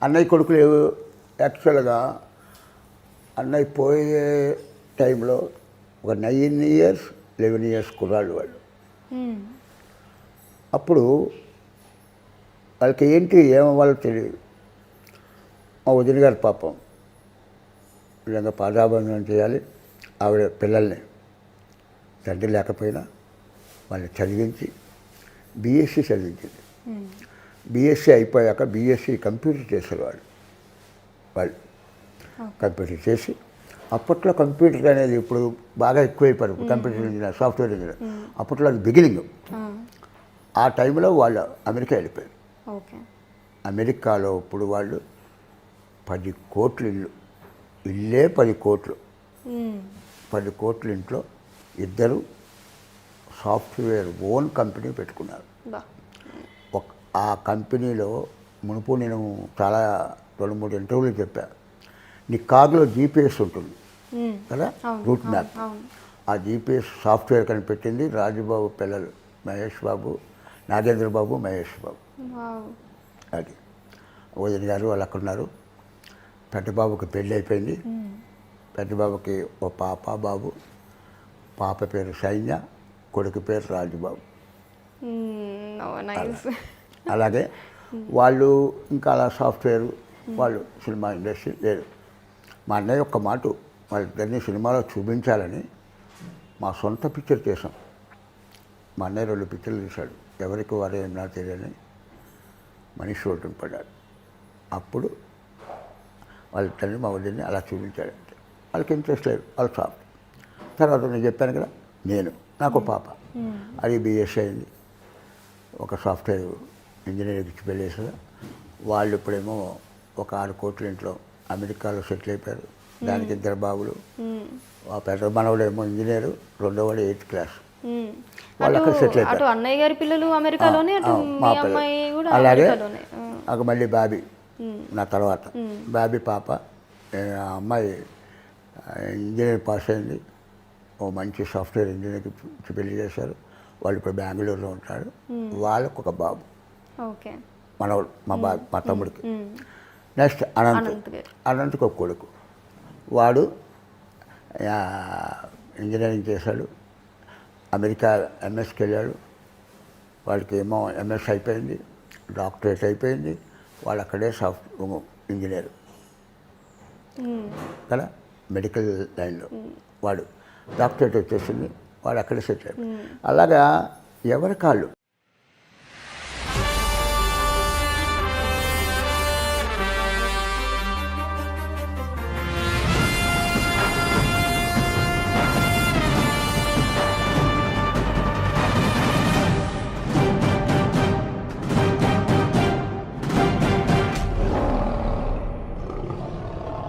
అన్నయ్య కొడుకులు యాక్చువల్గా అన్నయ్య పోయే టైంలో ఒక 9 ఇయర్స్ 11 ఇయర్స్ కుర్రాళ్ళు వాళ్ళు. అప్పుడు వాళ్ళకి ఏంటి ఏమవ్వాలో తెలియదు. మా వదిన గారి పాపం నిజంగా పాదాబంధనం చేయాలి. ఆవిడ పిల్లల్ని తండ్రి లేకపోయినా వాళ్ళని చదివించి బీఎస్సీ చదివించింది. బీఎస్సీ అయిపోయాక బీఎస్సీ కంప్యూటర్ చేశారు వాళ్ళు కంప్యూటర్ చేసి, అప్పట్లో కంప్యూటర్ అనేది ఇప్పుడు బాగా ఎక్కువైపోయారు. Computer engineer, software engineer. అప్పట్లో అది బిగినింగ్. ఆ టైంలో వాళ్ళు అమెరికా వెళ్ళిపోయారు. అమెరికాలో ఇప్పుడు వాళ్ళు 10 కోట్ల ఇల్లే 10 కోట్లు. 10 కోట్ల ఇంట్లో ఇద్దరు సాఫ్ట్వేర్ ఓన్ కంపెనీ పెట్టుకున్నారు. ఆ కంపెనీలో మునుపు నేను చాలా 2-3 ఇంటర్వ్యూలు చెప్పాను. నీ కార్లో జీపీఎస్ ఉంటుంది కదా, రూట్ మ్యాప్. ఆ జీపీఎస్ సాఫ్ట్వేర్ కనిపెట్టింది రాజుబాబు పిల్లలు, మహేష్ బాబు, నాగేంద్ర బాబు, మహేష్ బాబు. అది వదిన గారు వాళ్ళు అక్కడ ఉన్నారు. పెద్దబాబుకి పెళ్ళి అయిపోయింది. పెద్దబాబుకి ఓ పాప బాబు. పాప పేరు సైన్య, కొడుకు పేరు రాజుబాబు. అలాగే వాళ్ళు ఇంకా అలా సాఫ్ట్వేర్, వాళ్ళు సినిమా ఇండస్ట్రీ లేదు. మా అన్నయ్య ఒక్క మాట, వాళ్ళిద్దరిని సినిమాలో చూపించాలని మా సొంత పిక్చర్ చేసాం. మా అన్నయ్య 2 పిక్చర్లు తీశాడు. ఎవరికి వారు ఏమన్నా తెలియని మనిషి ఒకటి పడ్డాడు. అప్పుడు వాళ్ళిద్దరిని మా వదిలిని అలా చూపించాడంటే వాళ్ళకి ఇంట్రెస్ట్ లేదు, వాళ్ళు సాఫ్ట్. తర్వాత నేను చెప్పాను కదా, నాకు పాప, అది బీఎస్సీ అయింది. ఒక సాఫ్ట్వేర్ ఇంజనీరింగ్ ఇచ్చి పెళ్ళేసారు. వాళ్ళు ఇప్పుడేమో ఒక 6 కోట్ల ఇంట్లో అమెరికాలో సెటిల్ అయిపోయారు. దానికి 2 బాబులు. ఆ పెద్ద మనవడేమో ఇంజనీరు, రెండోవాడు 8th క్లాస్. వాళ్ళు అక్కడ సెటిల్ అయిపోయారు. అన్నయ్య గారి పిల్లలు అమెరికాలోనే, మా పిల్లలు. అలాగే ఒక మళ్ళీ బాబీ నా తర్వాత బాబీ పాప. ఆ అమ్మాయి ఇంజనీర్ పాస్ అయింది. ఓ మంచి సాఫ్ట్వేర్ ఇంజనీర్కి పెళ్లి చేశారు. వాళ్ళు ఇప్పుడు బెంగళూరులో ఉంటారు. వాళ్ళకు ఒక బాబు, మనవాడు, మా తమ్ముడికి. నెక్స్ట్ అనంత్కి ఒక కొడుకు. వాడు ఇంజనీరింగ్ చేశాడు. అమెరికా ఎంఎస్కి వెళ్ళాడు. వాడికి ఏమో ఎంఎస్ అయిపోయింది, డాక్టరేట్ అయిపోయింది. వాళ్ళు అక్కడే సాఫ్ట్వేర్ ఇంజనీర్ కదా, మెడికల్ లైన్లో. వాడు డాక్టరేట్ వచ్చేసింది, వాడు అక్కడే సెటిల్ అయిపోయాడు. అలాగా ఎవరి కాళ్ళు